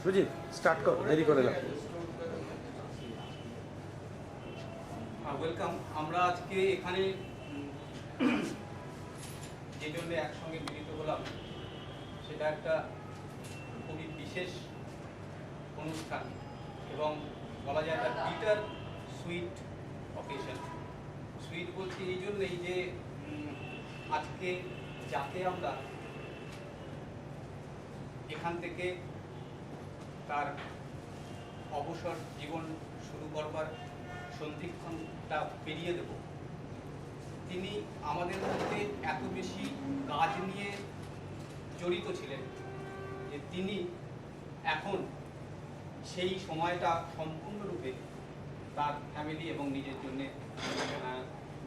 Sujit start কর, দেরি করে না। ওয়েলকাম। আমরা আজকে এখানে যে জন্য একসঙ্গে মিলিত হলাম সেটা একটা খুবই বিশেষ অনুষ্ঠান এবং বলা যায় একটা বিটার সুইট অকেশন। সুইট বলছি এই জন্যই যে আজকে যাকে আমরা এখান থেকে তার অবসর জীবন শুরু করবার সন্ধিক্ষণটা পেরিয়ে দেব, তিনি আমাদের মধ্যে এত বেশি কাজ নিয়ে জড়িত ছিলেন যে তিনি এখন সেই সময়টা সম্পূর্ণরূপে তার ফ্যামিলি এবং নিজের জন্য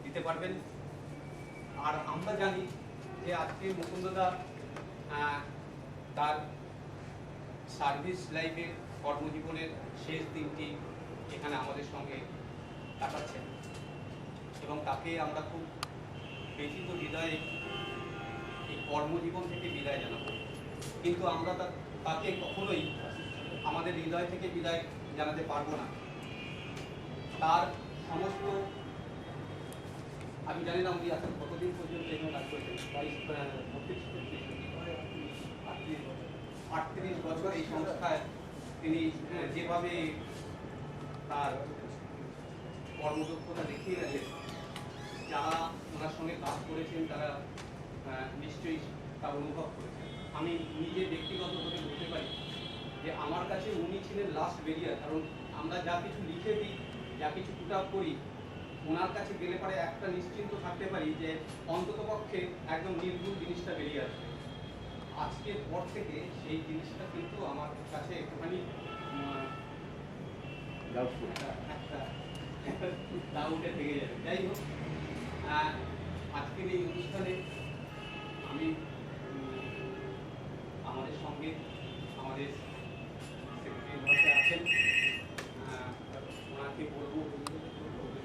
দিতে পারবেন। আর আমরা জানি যে আজকে মুকুন্দদা তার সার্ভিস লাইফের কর্মজীবনের শেষ দিনটি এখানে আমাদের সঙ্গে কাটাচ্ছেন এবং তাকে আমরা খুব ব্যথিত হৃদয়ে এই কর্মজীবন থেকে বিদায় জানাবো। কিন্তু আমরা তাকে কখনোই আমাদের হৃদয় থেকে বিদায় জানাতে পারবো না। তার সমস্ত, আমি জানি না উনি আসলে কতদিন পর্যন্ত এখানে কাজ করেছেন, 38 বছর এই সংস্থায় তিনি যেভাবে তার কর্মদক্ষতা দেখিয়ে গেছেন, যারা ওনার সঙ্গে কাজ করেছেন তারা নিশ্চয়ই তা অনুভব করেছেন। আমি নিজে ব্যক্তিগতভাবে বলতে পারি যে আমার কাছে উনি ছিলেন লাস্ট বেরিয়ার। কারণ আমরা যা কিছু লিখে দিই, যা কিছু পুট আপ করি, ওনার কাছে গেলে পরে একটা নিশ্চিন্ত থাকতে পারি যে অন্ততপক্ষে একদম নির্ভুল জিনিসটা বেরিয়ে আসবে। আজকের পর থেকে সেই জিনিসটা কিন্তু আমার কাছে একটুখানি ডাউটে থেকে যাবে। যাই হোক, আজকের এই অনুষ্ঠানে আমি আমাদের সঙ্গে আমাদের সেক্রেটারি মহাশয় আছেন, ওনাকে বলবো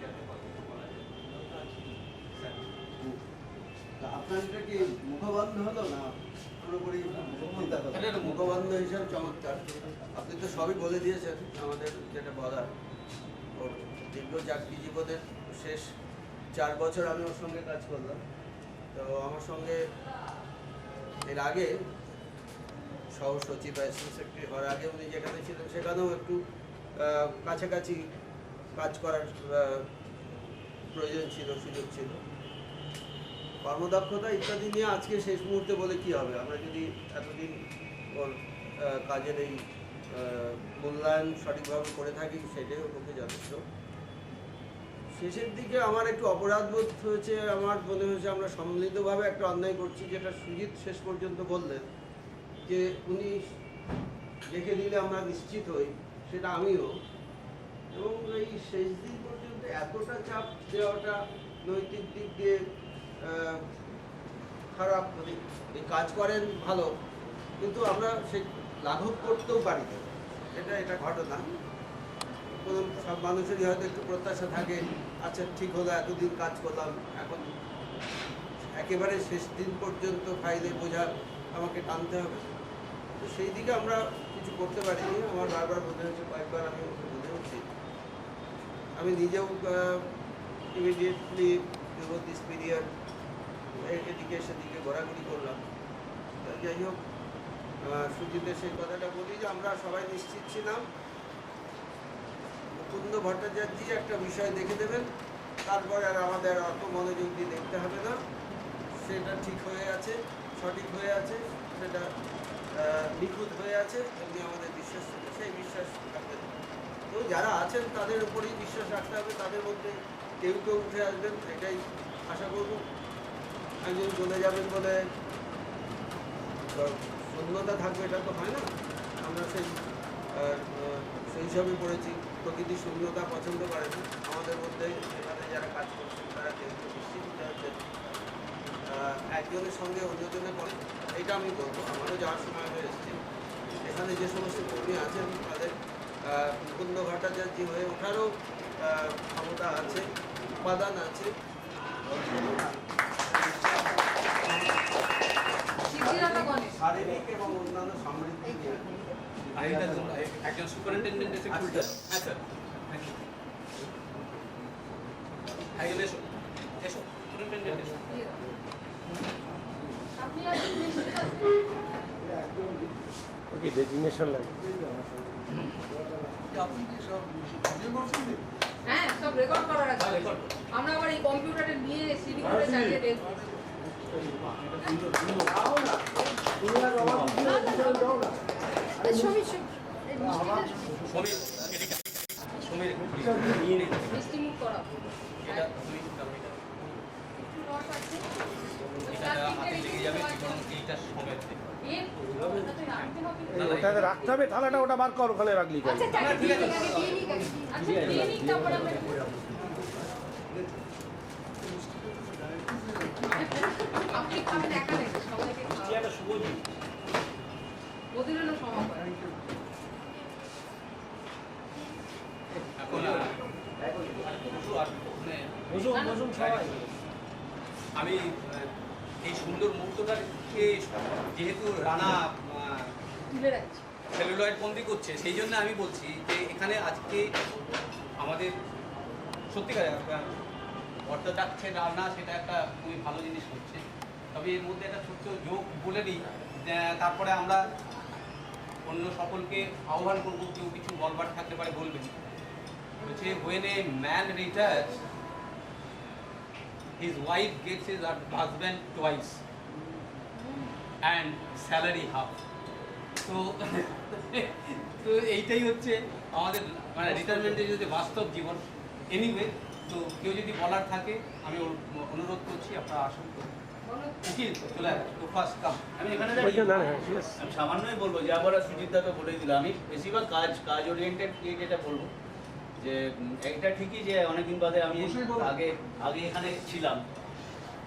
যাতে কথা বলা যায়। আপনার এটা কি মুখবন্ধ হলো না পুরোপুরি মুখবন্ধ হিসাবে চমৎকার। আপনি তো সবই বলে দিয়েছেন আমাদের যেটা বলার। ওর দীর্ঘ চাকরি জীবনের শেষ 4 বছর আমি ওর সঙ্গে কাজ করলাম। তো আমার সঙ্গে এর আগে সহ সচিব বা অ্যাসিস্ট্যান্ট সেক্রেটারি হওয়ার আগে উনি যেখানে ছিলেন সেখানেও একটু কাছাকাছি কাজ করার প্রয়োজন ছিল, সুযোগ ছিল। কর্মদক্ষতা ইত্যাদি নিয়ে আজকে শেষ মুহূর্তে বলে কি হবে? আমরা যদি এতদিন ওর কাজের এই মূল্যায়ন সঠিকভাবে করে থাকি সেটাই ওর পক্ষে যথেষ্ট। শেষের দিকে আমার একটু অপরাধবোধ হয়েছে, আমার মনে হয়েছে আমরা সম্মিলিতভাবে একটা অন্যায় করছি, যেটা সুজিত শেষ পর্যন্ত বললেন যে উনি রেখে দিলে আমরা নিশ্চিত হই, সেটা আমিও। এবং এই শেষ দিন পর্যন্ত এতটা চাপ দেওয়াটা নৈতিক দিক দিয়ে খারাপ। এই কাজ করেন ভালো, কিন্তু আমরা সেই লাঘব করতেও পারি না, এটা ঘটনা। কোনো সব মানুষেরই হয়তো একটু প্রত্যাশা থাকে, আচ্ছা ঠিক হলো, এতদিন কাজ করলাম, এখন একেবারে শেষ দিন পর্যন্ত ফাইলে বোঝা আমাকে টানতে হবে। তো সেই দিকে আমরা কিছু করতে পারিনি। আমার বারবার মনে হয়েছে, কয়েকবার আমি ওকে বুঝেওছি। আমি নিজেও ইমিডিয়েটলি বিফোর দিস পিরিয়ড এদিকে সেদিকে ঘোরাঘুরি করলাম। যাই হোক, সুজিতের সেই কথাটা বলি যে আমরা সবাই নিশ্চিত ছিলাম মুকুন্দ ভট্টাচার্যই একটা বিষয় দেখে দেবেন, তারপর আর আমাদের অত মনোযোগ দিয়ে দেখতে হবে না। সেটা ঠিক হয়ে আছে, সঠিক হয়ে আছে, সেটা নিখুঁত হয়ে আছে, এমনি আমাদের বিশ্বাস ছিল। সেই বিশ্বাস রাখতে হবে। তো যারা আছেন তাদের উপরেই বিশ্বাস রাখতে হবে। তাদের মধ্যে কেউ কেউ উঠে আসবেন, এটাই আশা করব। একজন চলে যাবেন বলে শূন্যতা থাকবে, এটা তো হয় না। আমরা সেই হিসাবে পড়েছি, প্রকৃতি শূন্যতা পছন্দ করে না। আমাদের মধ্যে এখানে যারা কাজ করছেন তারা কেউ নিশ্চিত হচ্ছেন একজনের সঙ্গে অন্যজনে করে, এটা আমি বলবো। আমারও যাওয়ার সময় হয়ে এসেছি। এখানে যে সমস্ত কর্মী আছেন তাদের মুকুন্দ ভট্টাচার্য হয়ে ওঠারও ক্ষমতা আছে, উপাদান আছে। শারীরিক এবং অন্যান্য সমৃদ্ধি নিয়ে আরেকটা একজন সুপারিনটেন্ডেন্ট এসে খুলতে। হ্যাঁ স্যার, থ্যাংক ইউ। হ্যাঁ এসো এসো, সুপারিনটেন্ডেন্ট এসো। আপনি আজকে বেশি ওকে ডেজিগনেশন লাগে। হ্যাঁ সব রেকর্ড করার আছে। হ্যাঁ, record করো। আমরা আবার এই কম্পিউটারে নিয়ে সিডি করে চালিয়ে টেস্ট সমীর মিষ্টি মুখ করাবো। এটা তুমি দাও, এটা একটু রস আছে। এটা হাতে লেগে যাবে, বরং এইটা সমেত দেবে। ওটা তো রাখতে হবে। ওটাতে রাখতে হবে থালাটা, ওটা বার কর, ওখানে রাখলি কেন? আচ্ছা ঠিক আছে, দিয়ে নিক আগে। আচ্ছা দিয়ে নিক, তারপরে আমরা আপনি খাবেন একা নাকি সবাইকে খাওয়াবেন? ওদেরও সময় করে। এখন আমি এই সুন্দর মুহূর্তটাকে যেহেতু রানা তুলে রাখছি। সেলুলয়েড বন্দি করছে, সেই জন্য আমি বলছি যে এখানে আজকে আমাদের সত্যিকার অর্থ যাচ্ছে রান্না, সেটা একটা খুবই ভালো জিনিস হচ্ছে। তবে এর মধ্যে একটা ছোট্ট যোগ বলে নিই, তারপরে আমরা অন্য সকলকে আহ্বান করবো, কেউ কিছু বলবার থাকতে পারে বলবেন। বলছে when a man retires, his wife gets his husband twice and salary half. তো তো এইটাই হচ্ছে আমাদের মানে রিটায়ারমেন্টের যদি বাস্তব জীবন। এনিওয়ে, তো কেউ যদি বলার থাকে আমি অনুরোধ করছি আপনারা আসুন। উকিল চলে তো ফার্স্ট কাম। আমি এখানে ওই জন্য, হ্যাঁ, yes. আমি সামান্যই বলবো যে আমরা সুজিতদাকে বলে দিলাম, আমি বেশিরভাগ কাজ ওরিয়েন্টেড যেটা বলবো যে এটা ঠিকই যে অনেকদিন বাদে আমি আগে এখানে ছিলাম,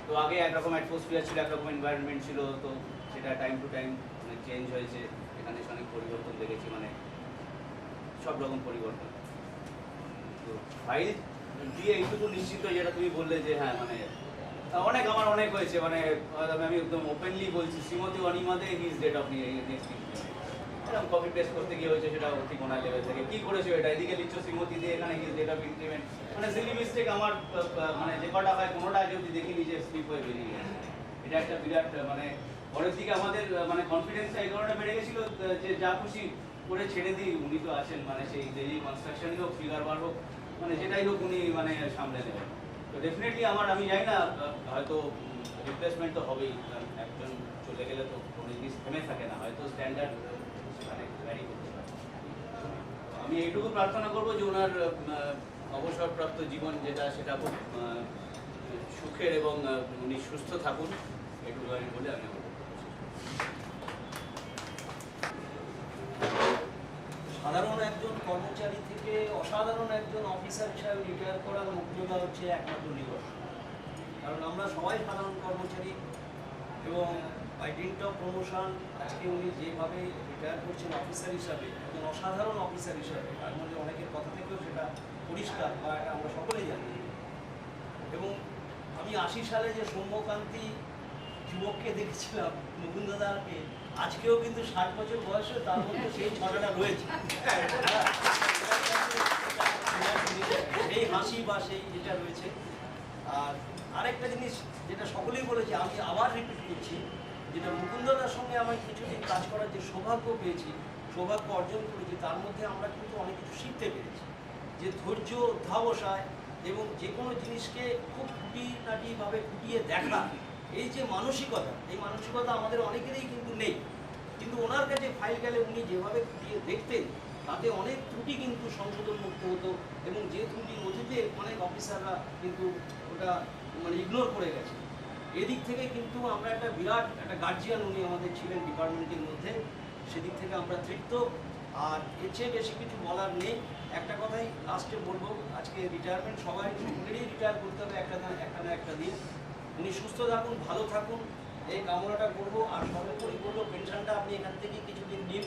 তো আগে একরকম অ্যাটমসফিয়ার ছিল, একরকম এনভায়রনমেন্ট ছিল, তো সেটা টাইম টু টাইম অনেক চেঞ্জ হয়েছে। এখানে অনেক পরিবর্তন দেখেছি, মানে সব রকম পরিবর্তন। তো ফাইল দিয়ে এইটুকু নিশ্চিত যেটা তুমি বললে যে হ্যাঁ মানে আমার অনেক হয়েছে, মানে আমি একদম ওপেনলি বলছি, শ্রীমতী অনিমাদে হিজ ডেট অফ নেক্সট এরকম কপি পেস্ট করতে গিয়ে হয়েছে, সেটা ঠিকানা লেভেল থেকে কী করেছো এটা এদিকে লিখছো শ্রীমতী দিয়ে, এখানে হিজ ডেট অফ ইনক্রিমেন্ট, মানে সিলি মিস্টেক আমার মানে যে কটা হয় কোনোটা যদি দেখি নিজে স্লিপ হয়ে বেরিয়ে গেছে। এটা একটা বিরাট মানে পরের দিকে আমাদের মানে কনফিডেন্সটা এই কারণে বেড়ে গেছিলো যে যা খুশি করে ছেড়ে দিই, উনি তো আছেন, মানে সেই ডেলি কনস্ট্রাকশনই হোক, ফিগার বার হোক, মানে যেটাই হোক উনি মানে সামলে নেবেন। তো ডেফিনেটলি আমি জানি না, হয়তো রিপ্লেসমেন্ট তো হবেই, একজন চলে গেলে তো কোনো জিনিস থেমে থাকে না, হয়তো স্ট্যান্ডার্ড মানে ভ্যারি করতে পারে। আমি এইটুকু প্রার্থনা করবো যে ওনার অবসরপ্রাপ্ত জীবন যেটা সেটা খুব সুখের এবং উনি সুস্থ থাকুন, এটুকু আমি বলে আমি সাধারণ একজন কর্মচারী থেকে অসাধারণ একজন অফিসার হিসাবে রিটায়ার করার মুক্তিযোদ্ধা হচ্ছে একমাত্র নিদর্শন। কারণ আমরা সবাই সাধারণ কর্মচারী এবং বাই ডিন্ট অফ প্রমোশন আজকে উনি যেভাবে রিটায়ার করছেন অফিসার হিসাবে, একজন অসাধারণ অফিসার হিসাবে, তার মধ্যে অনেকের কথা থেকেও সেটা পরিষ্কার বা এটা আমরা সকলেই জানি। এবং আমি 80 সালে যে সৌম্যকান্তি যুবককে দেখেছিলাম মুকুন্দদাকে, আজকেও কিন্তু 60 বছর বয়সে তার মধ্যে সেই ছটাটা রয়েছে, সেই হাসি বা সেই যেটা রয়েছে। আর আরেকটা জিনিস যেটা সকলেই বলেছে, আমি আবার রিপিট করছি, যেটা মুকুন্দদার সঙ্গে আমি কিছুদিন কাজ করার যে সৌভাগ্য পেয়েছি, সৌভাগ্য অর্জন করেছি, তার মধ্যে আমরা কিন্তু অনেক কিছু শিখতে পেরেছি। যে ধৈর্য, অধ্যাবসায় এবং যে কোনো জিনিসকে খুব খুঁটিনাটিভাবে খুঁটিয়ে দেখা, এই যে মানসিকতা, এই মানসিকতা আমাদের অনেকেরই কিন্তু নেই। কিন্তু ওনার কাছে ফাইল গেলে উনি যেভাবে খুঁটিয়ে দেখতেন, তাতে অনেক ত্রুটি কিন্তু সংশোধন মুক্ত হতো, এবং যে ত্রুটির মধ্যে অনেক অফিসাররা কিন্তু ওটা মানে ইগনোর করে গেছে। এদিক থেকে কিন্তু আমরা একটা বিরাট একটা গার্জিয়ান উনি আমাদের ছিলেন ডিপার্টমেন্টের মধ্যে, সেদিক থেকে আমরা তৃপ্ত। আর এর চেয়ে বেশি কিছু বলার নেই। একটা কথাই লাস্টে বলবো, আজকে রিটায়ারমেন্ট সবাই সকলেরই রিটায়ার করতে হবে একটা না একটা দিন। উনি সুস্থ থাকুন, ভালো থাকুন, এই কামনাটা করবো। আর সর্বোপরি বলবো, পেনশনটা আপনি এখান থেকে কিছুদিন নিন,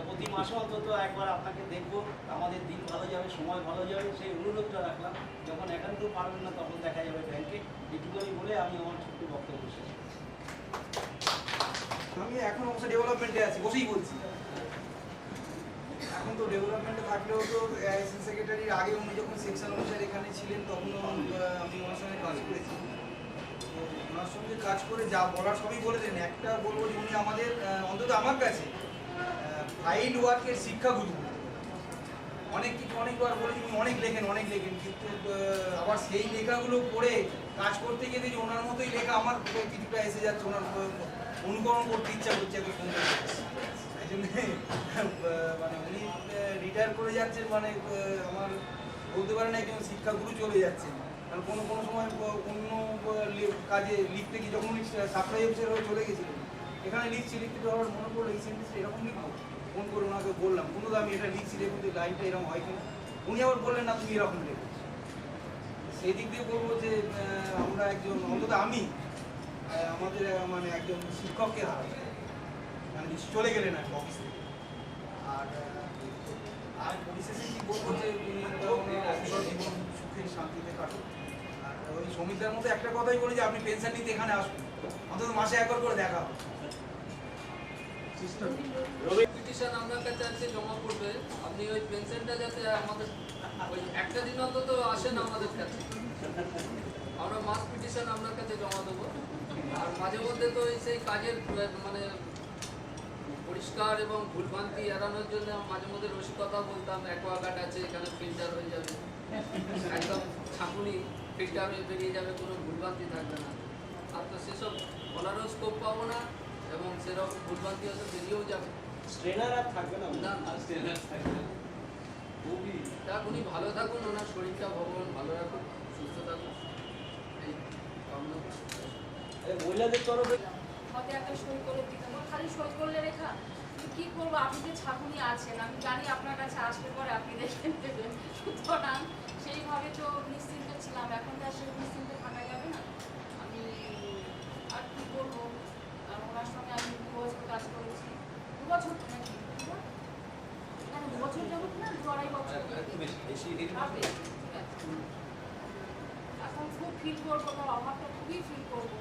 প্রতি মাসে অন্তত একবার আপনাকে দেখবো, আমাদের দিন ভালো যাবে, সময় ভালো যাবে, সেই অনুরোধটা রাখলাম। যখন একান্ত পারবেন না তখন দেখা যাবে ব্যাংকে। এইটুকুনি বলে আমি আমার ছোট্ট বক্তব্য শেষ করছি। আমি এখন অবশ্য ডেভেলপমেন্টে আছি, বসেই বলছি। এখন তো ডেভেলপমেন্টে থাকলেও তো অ্যাসিস্ট্যান্ট সেক্রেটারির আগে উনি যখন সেকশন অনুসারে এখানে ছিলেন তখনও আমি ওনার সঙ্গে কাজ করেছি। তো ওনার সঙ্গে কাজ করে যা বলার সবই বলেছেন। একটা বলবো যে উনি আমাদের অন্তত আমার কাছে ফাইল ওয়ার্কের শিক্ষাগুরু। অনেক কিছু অনেকবার বলেছি উনি অনেক লেখেন কিন্তু আবার সেই লেখাগুলো পড়ে কাজ করতে গিয়ে যে ওনার মতোই লেখা আমার কিছুটা এসে যাচ্ছে, ওনার অনুকরণ করতে ইচ্ছা করছে এত সুন্দর। এই জন্য মানে উনি রিটায়ার করে যাচ্ছেন মানে আমার বলতে পারেন একজন শিক্ষাগুরু চলে যাচ্ছেন। কারণ কোনো সময় অন্য কাজে লিখতে গিয়ে যখন উনি সাপ্লাই অফিসার হয়ে চলে গেছিলেন, এখানে লিখতে আমার মনে পড়লো এই সেন্টেন্সটা এরকম লিখবো, ফোন করে ওনাকে বললাম কোনো আমি এটা লিখছি দেখুন যে লাইনটা এরকম হয় কিনা। উনি আবার বললেন না তুমি এরকম লেখো। সেই দিক দিয়ে বলবো যে আমরা একজন অন্তত আমি আমাদের মানে একজন শিক্ষককে হারাই, মানে চলে গেলেন আর অফিস থেকে। আর পরিশেষে কি বলবো যে অবসর জীবন সুখে শান্তিতে কাটুক। আর ওই সমিতার মধ্যে একটা কথাই বলি যে আপনি পেনশন নিতে এখানে আসুন, অন্তত মাসে একবার করে দেখা হবে। পিটিশন আপনার কাছে আছে জমা করবে, আপনি ওই পেনশনটা যাতে আমাদের ওই একটা দিন অন্তত আসেন আমাদের কাছে, আমরা মাস পিটিশন আপনার কাছে জমা দেবো। আর মাঝে মধ্যে তো সেই কাজের মানে পরিষ্কার এবং ভুলভ্রান্তি এড়ানোর জন্য মাঝে মধ্যে রসিকতা বলতাম, অ্যাকোয়াগার্ড আছে এখানে ফিল্টার হয়ে যাবে, একদম ছাঁকুনি ফিল্টার হয়ে বেরিয়ে যাবে, কোনো ভুলভ্রান্তি থাকবে না। আর তো সেসব বলারও স্কোপ পাবো না এবং সেরকম ভুলভ্রান্তি হয়তো বেরিয়েও যাবে। ট্রেনার আর থাকবে না, না ট্রেনার থাকবে খুবই যাক উনি ভালো থাকুন, ওনার শরীরটা ভগবান ভালো রাখুন, সুস্থ থাকুন, এই কামনা করি। মহিলাদের তরফে হয়তো একটা সই করে দিতাম, খালি সই করলে রেখা কি করবো। আপনি যে ছাকুনি আছেন আমি জানি আপনার কাছে আসলে পরে আপনি দেখে দেবেন, সুতরাং সেইভাবে তো নিশ্চিন্ত ছিলাম। এখন তো আসলে নিশ্চিন্তে থাকা যাবে না। আমি আর কি করবো, ওনার সঙ্গে আমি 2 বছর কাজ করেছি। 2 বছর নাকি 2 বছর যাবত না 2-2.5 বছর এখন খুব ফিল করবো, তার অভাবটা খুবই ফিল করবো।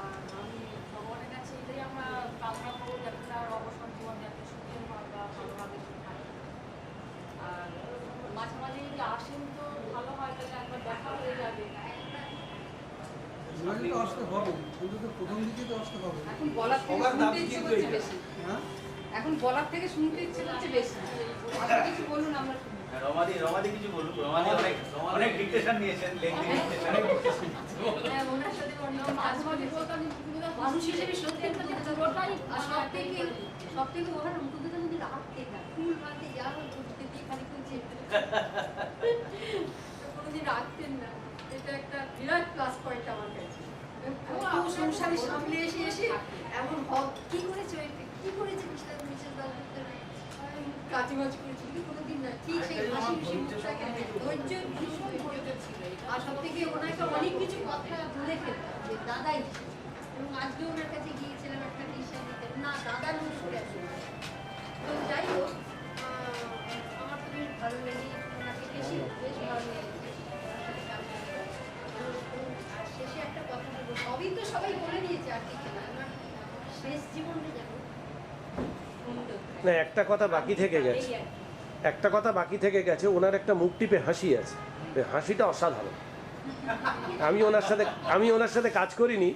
আর আমি ভগবানের কাছে এটাই আমরা কামনা করবো যাতে তার অবসর জীবন যাতে সুখের বা ভালোভাবে থাকে। আর মাঝে মাঝে যদি আসেন তো ভালো হয়, তাহলে একবার দেখা হয়ে যাবে। আসতে হবে, অন্তত প্রথম দিকে তো আসতে হবে। এখন বলার থেকে সবার শুনতে দাবি ইচ্ছে কিন্তু করছে এইটা। বেশি, হ্যাঁ এখন বলার থেকে শুনতে ইচ্ছে করছে বেশি। আপনি কিছু বলুন, আমরা শুনি। রমাদি কিছু বলুন। রমাদি অনেক ডিকটেশন নিয়েছেন, লেংদি ডিকটেশন। হ্যাঁ, ওনার সাথে মাঝে মাঝে বলতাম যে মানুষ হিসেবে সত্যি পুরোটাই সব থেকে ওখানে মুকুন্দটা যদি রাখতে না ফুল রাখতে যা খালি খুঁজছে কোনোদিন রাখতেন না, এটা একটা বিরাট প্লাস পয়েন্ট আমার কাছে। সংসারে সামনে এসে এসে এমন কি করেছে কাটিমাজ করেছি কিন্তু কোনোদিন না ঠিক সেই হাসি খুশি মুখটাকে ধৈর্য ভীষণ ধৈর্য ছিল। আর সব থেকে ওনাকে অনেক কিছু কথা বলে ফেলতাম যে দাদাই, এবং আজকে ওনার কাছে গিয়েছিলাম একটা টিউশন দিতে, না দাদার মুখ করে আছে। তো যাই হোক আমার তো বেশ ভালো লেগে ওনাকে বেশ ভালো লেগেছে। আর শেষে একটা কথা বলবো, সবই তো সবাই বলে দিয়েছে আর কিছু না, আমার শেষ জীবনটা যাবো না, একটা কথা বাকি থেকে গেছে, ওনার একটা মুখ টিপে হাসি আছে, ওই হাসিটা অসাধারণ। আমি ওনার সাথে কাজ করিনি,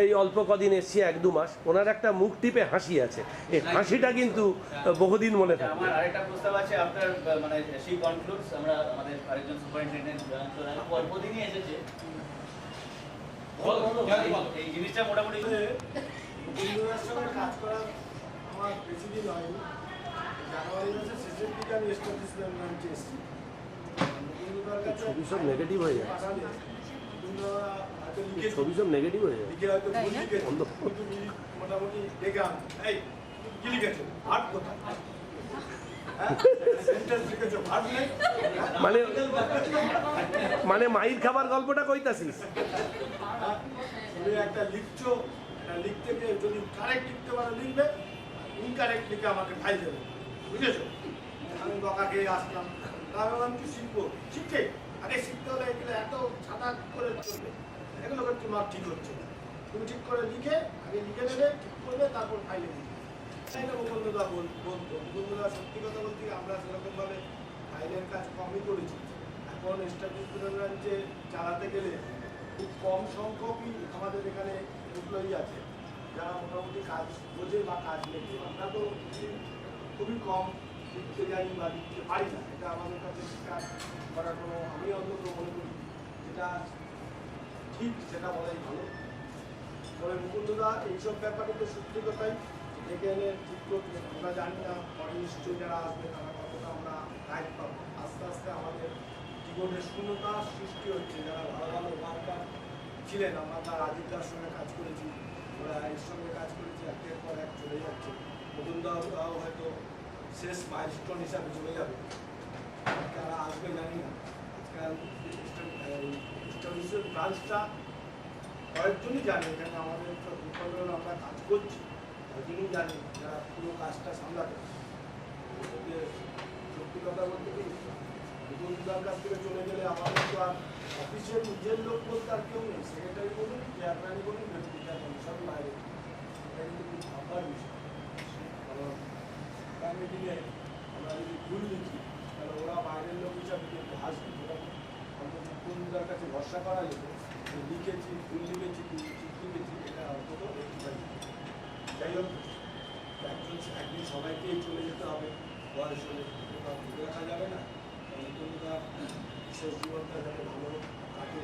এই অল্প কদিন এসছি, 1-2 মাস। ওনার একটা মুখ টিপে হাসি আছে, এই হাসিটা কিন্তু বহুদিন মনে থাকে। আমার আরেকটা প্রস্তাব আছে আপনার, মানে সেই কনক্লুডস আমরা আমাদের আরেকজন সুপারিনটেন্ডেন্ট অল্প দিনই এসেছে, এই জিনিসটা মোটামুটি মুকুন্দদার সঙ্গে কাজ করার আমার বেশি দিন হয়নি। জানুয়ারি মাসের শেষের দিকে আমি এস্টাবলিশমেন্ট ব্রাঞ্চে এসেছি। মুকুন্দদার কাছে ছবি সব নেগেটিভ হয়ে যায়, পাঠালে মুকুন্দদা হয়তো লিখেছে, ছবি সব নেগেটিভ হয়ে যায়। লিখে হয়তো ভুল লিখেছে, কিন্তু মোটামুটি ডেকে আন, এই কি লিখেছে ভাট কোথায়, সেন্টেন্স লিখেছে ভাট নেই, মানে মাইর খাবার গল্পটা কইতাছিস। তুমি একটা লিখছো, এটা লিখতে গিয়ে যদি কারেক্ট লিখতে পারো লিখবে, ইনকারেক্ট লিখে আমাকে ফাইল দেবে, বুঝেছো? আমি বকা খেয়ে আসলাম, তাহলে আমি কি শিখবো? শিখে আগে শিখতে হলে এগুলো এত সাদা করে চলবে, এগুলো কিন্তু তোমার ঠিক হচ্ছে না। তুমি ঠিক করে লিখে আগে লিখে নেবে, ঠিক করবে, তারপর ফাইলে দিবে। এটা মুকুন্দদা বলতো। মুকুন্দদা সত্যি কথা বলতে আমরা সেরকমভাবে ফাইলের কাজ কমই করেছি। এখন এস্টাবলিশমেন্ট ব্রাঞ্চে চালাতে গেলে খুব কম সংখ্যকই আমাদের এখানে এমপ্লয়ি আছে যারা মোটামুটি কাজ বোঝে বা কাজ লেখে। আমরা তো খুবই কম লিখতে জানি বা লিখতে পারি না। এটা আমাদের কাছে স্বীকার করার কোনো, আমি অন্তত মনে করি যেটা ঠিক সেটা বলাই ভালো। তবে মুকুন্দদা এইসব ব্যাপারে তো সত্যি কথাই এখানে ঠিক করতে আমরা জানি না পরে নিশ্চয়ই যারা আসবে তারা কতটা আমরা গাইড পাবো। আস্তে আস্তে আমাদের জীবনের শূন্যতা সৃষ্টি হচ্ছে। যারা ভালো ভালো ওয়ার্কার ছিলেন, আমরা তার রাজীবদার সঙ্গে কাজ করেছি, ওরা এর সঙ্গে কাজ করেছি, একের পর এক চলে যাচ্ছে। মুকুন্দদাও হয়তো শেষ মাইলস্টোন হিসাবে চলে যাবে, তারা আসবে জানি না। আজকাল এস্টাবলিশমেন্ট ব্রাঞ্চটা কয়েকজনই জানে, এখানে আমাদের তো দুপুর আমরা কাজ করছি, কয়েকজনই জানে যারা পুরো কাজটা সামলাতে। সত্যি কথা বলতে কি মুকুন্দদার কাছ থেকে চলে গেলে আমাদের তো আর অফিসের নিজের লোক বলতে আর কেউ নেই। সেক্রেটারি বলুন, চেয়ারম্যানই বলুন, ডেপুটি চেয়ারম্যান, সবই বাইরে। এটা কিন্তু খুব ভাববার বিষয়। কারণ আগামী দিনে আমরা যদি ভুল লিখি তাহলে ওরা বাইরের লোক হিসাবে কিন্তু হাসবে। অন্তত মুকুন্দদার কাছে ভরসা করা যেত, লিখেছি, ভুল লিখেছি, ঠিক লিখেছি, এটা অন্তত দেখতে পারি। যাই হোক, একদিন সবাইকেই চলে যেতে হবে, বয়স হলে ধরে রাখা যাবে না। মুকুন্দদা শেষ জীবনটা যাতে ভালো কাটে।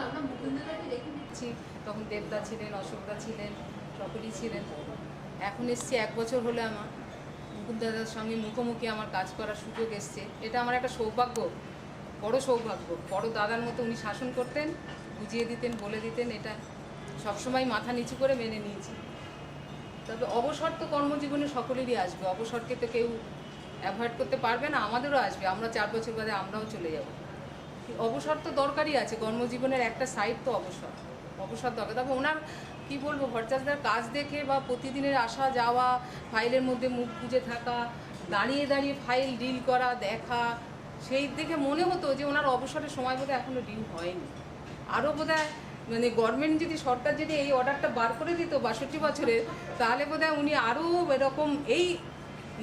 আমরা মুকুন্দদাকে রেখে ছি, তখন দেবদা ছিলেন, অশোকদা ছিলেন, সকলেই ছিলেন। এখন এসছি 1 বছর হলে আমার মুকুন্দদার সঙ্গে মুখোমুখি আমার কাজ করার সুযোগ এসছে। এটা আমার একটা সৌভাগ্য, বড় সৌভাগ্য। বড় দাদার মতো উনি শাসন করতেন, বুঝিয়ে দিতেন, বলে দিতেন। এটা সবসময় মাথা নিচু করে মেনে নিয়েছি। তবে অবসর তো কর্মজীবনে সকলেরই আসবে, অবসরকে তো কেউ অ্যাভয়েড করতে পারবে না। আমাদেরও আসবে, আমরা 4 বছর বাদে আমরাও চলে যাব। অবসর তো দরকারই আছে, কর্মজীবনের একটা সাইড তো অবসর, অবসর দরকার। তবে ওনার কি বলবো, ভট্টাচার্যদার কাজ দেখে বা প্রতিদিনের আসা যাওয়া, ফাইলের মধ্যে মুখ গুজে থাকা, দাঁড়িয়ে দাঁড়িয়ে ফাইল ডিল করা, দেখা, সেই দেখে মনে হতো যে ওনার অবসরের সময় বোধহয় এখনও ডিউ হয়নি। আরও বোধহয় মানে গভর্নমেন্ট যদি, সরকার যদি এই অর্ডারটা বার করে দিত 62 বছরের, তাহলে বোধহয় উনি আরও এরকম এই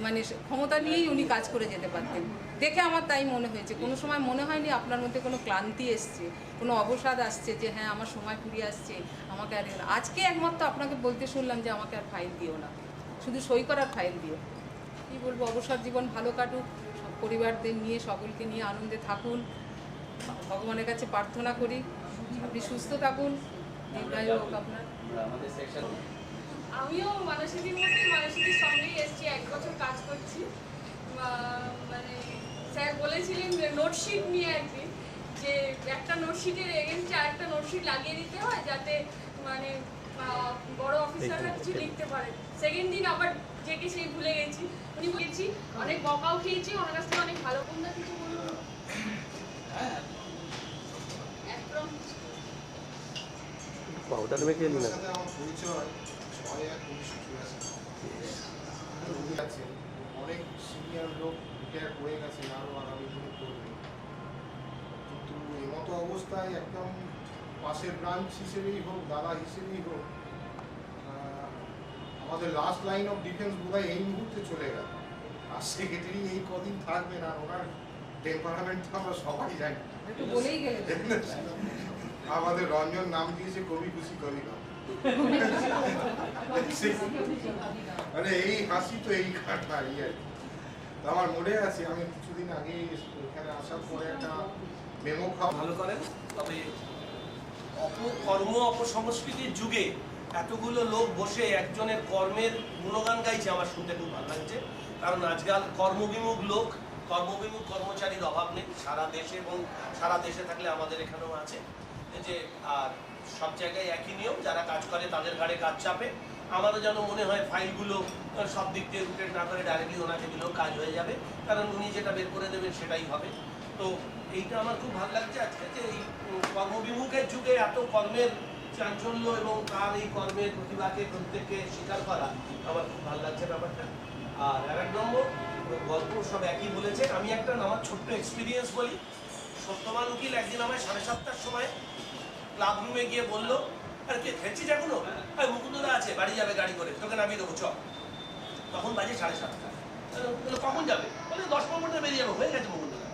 মানে ক্ষমতা নিয়েই উনি কাজ করে যেতে পারতেন। দেখে আমার তাই মনে হয়েছে। কোনো সময় মনে হয়নি আপনার মধ্যে কোনো ক্লান্তি এসছে, কোনো অবসাদ আসছে যে হ্যাঁ আমার সময় ফুরিয়ে আসছে, আমাকে আর আজকে একমাত্র আপনাকে বলতে শুনলাম যে আমাকে আর ফাইল দিও না, শুধু সই করার ফাইল দিও। কী বলবো, অবসর জীবন ভালো কাটুক, পরিবারদের নিয়ে, সকলকে নিয়ে আনন্দে থাকুন, ভগবানের কাছে প্রার্থনা করি আপনি সুস্থ থাকুন, দীর্ঘায়ু হোক আপনার। আমাদের সেকশন আমিও মানসীদির মতোই মানসীদির সঙ্গেই এসেছি, 1 বছর কাজ করছি। মানে স্যার বলেছিলেন যে নোটশিট নিয়ে একদিন, যে একটা নোটশিটের এগেনস্টে আরেকটা নোটশিট লাগিয়ে দিতে হয় যাতে মানে বড় অফিসাররা কিছু লিখতে পারে। সেকেন্ড দিন আবার জেকে সেই ভুলে গেছি, উনি বলেছি, অনেক বকাও খেয়েছি, ওনার কাছ থেকে অনেক ভালো কোনটা কিছু বলুন। একদম পাউডার মেখে এলি না। আমার পরিচয় 6/1/1984 আছে। অনেক সিনিয়র লোক রিটায়ার করে গেছে, আরও আগামী দিনে করবে। কিন্তু এমতো অবস্থায় একদম পাশের ব্রাঞ্চ হিসেবেই হোক, দাদা হিসেবেই হোক, আমাদের লাস্ট লাইন অফ ডিফেন্স বোধহয় এই মুহূর্তে চলে গেল। আর সেক্রেটারি এই কদিন থাকবেন, আর ওনার টেম্পারামেন্ট আমরা সবাই জানি। বলেই গেলেন আমাদের রঞ্জন নাম দিয়েছে কবি খুশি কবি না, মানে এই হাসি তো এই কাটা এই আর কি। আমার মনে আছে আমি কিছুদিন আগে এখানে আসার পরে একটা মেমো খাওয়া ভালো করেন। তবে কর্ম অপসংস্কৃতির যুগে এতগুলো লোক বসে একজনের কর্মের গুণগান গাইছে, আমার শুনতে খুব ভালো লাগছে। কারণ আজকাল কর্মবিমুখ লোক, কর্মবিমুখ কর্মচারীর অভাব নেই সারা দেশে, এবং সারা দেশে থাকলে আমাদের এখানেও আছে। যে আর সব জায়গায় একই নিয়ম, যারা কাজ করে তাদের ঘাড়ে কাজ চাপে। আমারও যেন মনে হয় ফাইলগুলো সব দিক দিয়ে রুটেড না করে ডাইরেক্টলি ওনাকে দিলেও কাজ হয়ে যাবে, কারণ উনি যেটা বের করে দেবেন সেটাই হবে। তো এইটা আমার খুব ভালো লাগছে আজকে, যে এই কর্মবিমুখের যুগে এত কর্মের চাঞ্চল্য এবং তার এই কর্মের প্রতিভাকে প্রত্যেককে স্বীকার করা আমার খুব ভালো লাগছে ব্যাপারটা। আর আরেক নম্বর, গল্প সব একই বলেছে। আমি একটা আমার ছোট্ট এক্সপিরিয়েন্স বলি। সত্যবান উকিল একদিন আমায় 7:30টার সময় ক্লাব রুমে গিয়ে বলল আর কে খেলছিস এখনো? মুকুন্দদা আছে, বাড়ি যাবে গাড়ি করে, তোকে নামিয়ে দেবো, চ। তখন বাজে 7:30। কখন যাবে? বলে 10-15 মিনিটে বেরিয়ে যাবো। হয়ে গেছে মুকুন্দদা।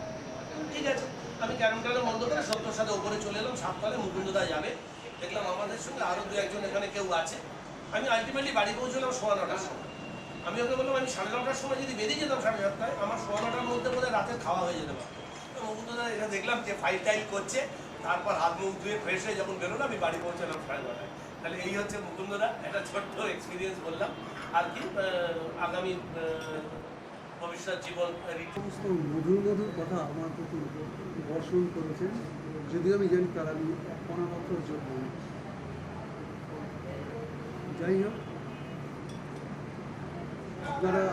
ঠিক আছে, আমি ক্যারম বন্ধ করে সত্যর সাথে ওপরে চলে এলাম। 7 তলায় মুকুন্দদা যাবে, দেখলাম আমাদের সঙ্গে আরো 2-1 জন এখানে কেউ আছে। আমি আলটিমেটলি বাড়ি পৌঁছলাম 9:15টার সময়। আমি ওকে বললাম আমি 9:30টার সময় যদি বেরিয়ে যেতাম 7:30টায়, আমার 9:15টার মধ্যে বোধহয় রাতের খাওয়া হয়ে যেতে পারত। মুকুন্দদা এটা দেখলাম যে ফাইল টাইল করছে, তারপর হাত মুখ ধুয়ে ফ্রেশ হয়ে যখন বেরোলাম আমি বাড়ি পৌঁছলাম 9:30টায়। তাহলে এই হচ্ছে মুকুন্দদা, একটা ছোট্ট এক্সপিরিয়েন্স বললাম। আর কি আগামী ভবিষ্যৎ জীবন সমস্ত মধুর মধুর কথা আমার প্রতি বর্ষণ করেছেন, যদিও আমি জানি তার আমি অনামাত্র যোগ্য নই। যাই হোক, আপনারা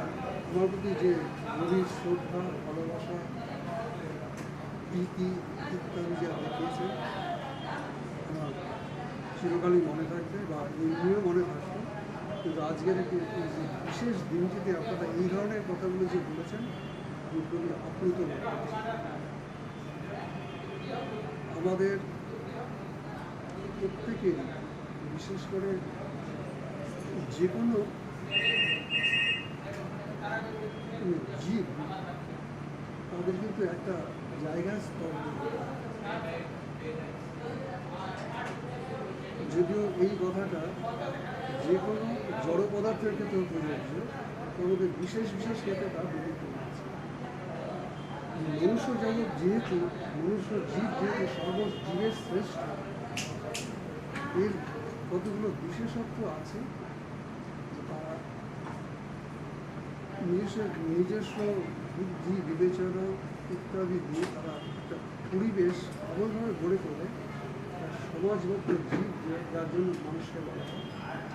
আমার প্রতি যে গভীর শ্রদ্ধা, ভালোবাসা, প্রীতি ইত্যাদি যে দেখিয়েছেন, আমার চিরকালই মনে থাকবে বা এমনিও মনে থাকবে। কিন্তু আজকের এই যে বিশেষ দিনটিতে আপনারা এই ধরনের কথাগুলো যে বলেছেন, আমি খুবই আপ্লুত বোধ করছি। আমাদের প্রত্যেকেরই, বিশেষ করে যে কোনো জীব, তাদের কিন্তু একটা জায়গায় স্তর, যদিও এই কথাটা যে কোনো জড় পদার্থের ক্ষেত্রেও প্রযোজ্য, তবে বিশেষ বিশেষ ক্ষেত্রে তা বিদিত হয়েছে। মনুষ্য জগৎ যেহেতু, মনুষ্য জীব যেহেতু সর্বজীবের শ্রেষ্ঠ, এর কতগুলো বিশেষত্ব আছে। তারা নিজস্ব বুদ্ধি, বিবেচনা ইত্যাদি দিয়ে তারা একটা পরিবেশ এমনভাবে গড়ে তোলে, সমাজগত জীব, যার জন্য মানুষকে বলা হয়।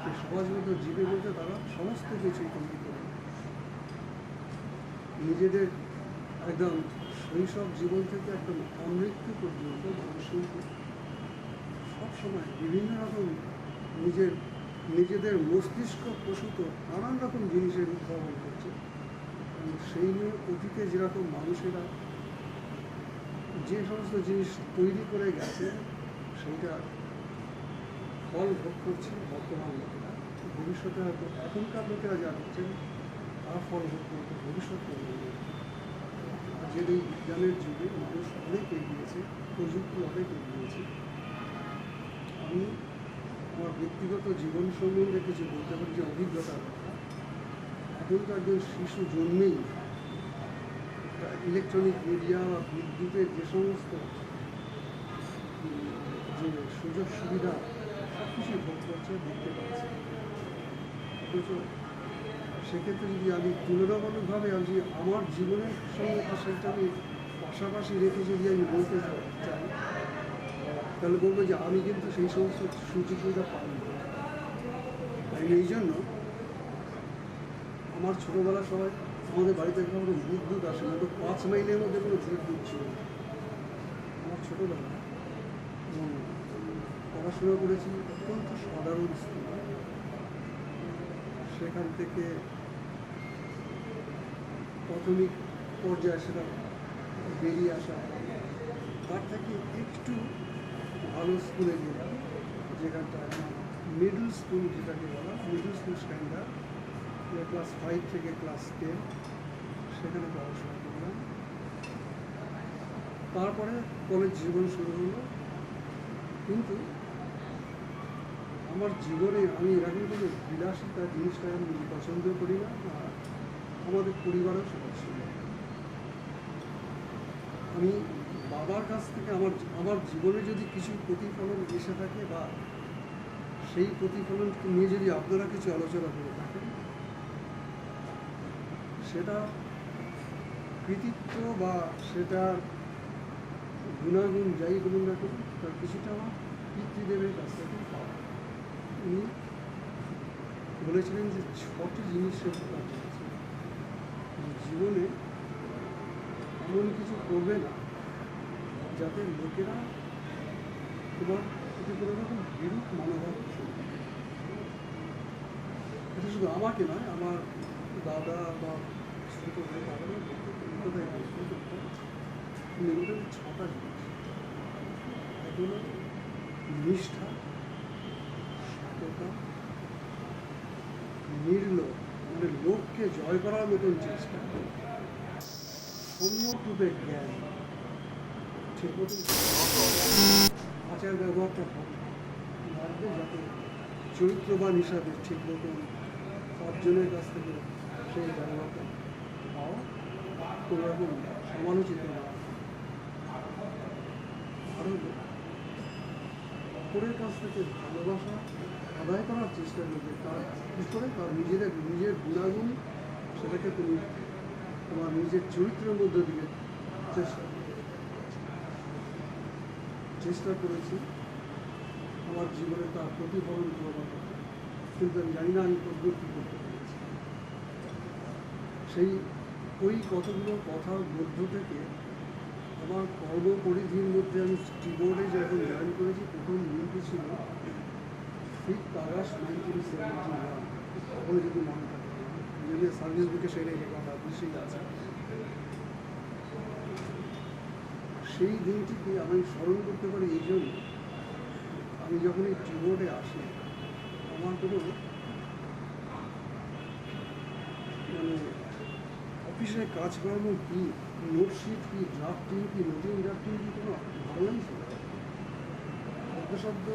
এই সমাজগত জীবে বলতে তারা সমস্ত কিছুই তৈরি করে, নিজেদের একদম শৈশব জীবন থেকে একদম আমৃত্যু পর্যন্ত মানুষকে সবসময় বিভিন্ন রকম নিজেদের মস্তিষ্ক প্রসূত নানান রকম জিনিসের উদ্ভাবন করছে। সেই নিয়ে অতীতে যেরকম মানুষেরা যে সমস্ত জিনিস তৈরি করে গেছে, সেইটা ফল ভোগ করছে বর্তমান লোকেরা। ভবিষ্যতে হয়তো এখনকার লোকেরা যা করছেন তার ফল ভোগ করতে ভবিষ্যৎ প্রজন্ম। আজকের এই বিজ্ঞানের যুগে মানুষ অনেক এগিয়েছে, প্রযুক্তি অনেক এগিয়েছে। আমি আমার ব্যক্তিগত জীবন সম্বন্ধে কিছু বলতে পারি, যে অভিজ্ঞতার কথা। এখনকার একজন শিশু জন্মেই ইলেকট্রনিক মিডিয়া বা বিদ্যুতের যে সমস্ত যে সুযোগ সুবিধা সব কিছুই ভোগ করছে, দেখতে পাচ্ছে। অথচ সেক্ষেত্রে যদি আমি তুলনামূলকভাবে আমি আমার জীবনের সঙ্গে সেটা আমি পাশাপাশি রেখে যদি আমি বলতে চাই, তাহলে বলবো যে আমি কিন্তু সেই সমস্ত সুযোগ সুবিধা পাইনি। তাই এই জন্য আমার ছোটোবেলার সময় আমাদের বাড়িতে কোনো বিদ্যুৎ আসে না, তো 5 মাইলের মধ্যে কোনো বিদ্যুৎ ছিল না। আমার ছোটোবেলা পড়াশোনা করেছি অত্যন্ত সাধারণ স্কুলে। সেখান থেকে প্রাথমিক পর্যায়ে সেটা বেরিয়ে আসা, তার থেকে একটু ভালো স্কুলে গেলাম, যেখানটা মিডল স্কুল যেটাকে বলা, মিডল স্কুল স্ট্যান্ডার্ড, ক্লাস 5 থেকে ক্লাস 10 সেখানে পড়াশোনা করলাম। তারপরে কলেজ জীবন শুরু হলো। কিন্তু আমার জীবনে আমি এরকম কোনো বিলাসিতা জিনিসটা আমি পছন্দ করি না, আর আমাদের পরিবারও সেটা ছিল। আমি বাবার কাছ থেকে আমার জীবনে যদি কিছু প্রতিফলন এসে থাকে, বা সেই প্রতিফলন নিয়ে যদি আপনারা কিছু আলোচনা করে থাকেন, সেটা কৃতিত্ব বা সেটার গুণাগুণ যাই বলুন না কেন, তার কিছুটা আমার পিতৃদেবের কাছ থেকে পাওয়া। উনি বলেছিলেন যে 6টি জিনিসের কথা বলেছেন, জীবনে এমন কিছু করবে না যাতে লোকেরা তোমার প্রতি কোনো রকম বিরূপ মনোভাব পোষণ করে। এটা শুধু আমাকে নয়, আমার দাদা বা ছোটো ভাই দাদারা কোথায় উনি বলতেন 6টা জিনিস। এক হলো নিষ্ঠা, নির্ভরতা, নির্লোভ, মানে লোককে জয় করার মতন চেষ্টা, সম্যকরূপে জ্ঞান, ঠিক মতন আচার ব্যবহারটা ভালো লাগবে, যাতে চরিত্রবান হিসাবে ঠিক মতন পাঁচজনের কাছ থেকে সেই ব্যবহারটা পাওয়া, কোনো রকম সমালোচিত না। আরও অপরের কাছ থেকে ভালোবাসা আদায় করার চেষ্টা করবে, তার কী করে তার নিজের গুণাগুণ সেটাকে তুমি তোমার নিজের চরিত্রের মধ্যে দিয়ে চেষ্টা করেছি আমার জীবনে তার প্রতিফলন করবার কথা, কিন্তু আমি জানি না আমি কতদূর কী করতে পেরেছি। ওই কতগুলো কথার মধ্য থেকে আমার কর্মপরিধির মধ্যে আমি কিবোর্ডে যখন জয়েন করেছি, প্রথম দিনটি ছিল 5 আগস্ট 1971, তখন যদি মনে থাকে, যদি সার্ভিস বুকে সেই কথা অবশ্যই আছে। সেই দিনটিকে আমি স্মরণ করতে পারি এই জন্য, আমি যখন এই কিবোর্ডে আসি আমার কোনো মানে অফিসে কাজকর্ম কী, নোটশিট কি, ড্রাফটিং কি, নতুন ড্রাফটিং কি, কোনো ভালোই ছিল। শব্দ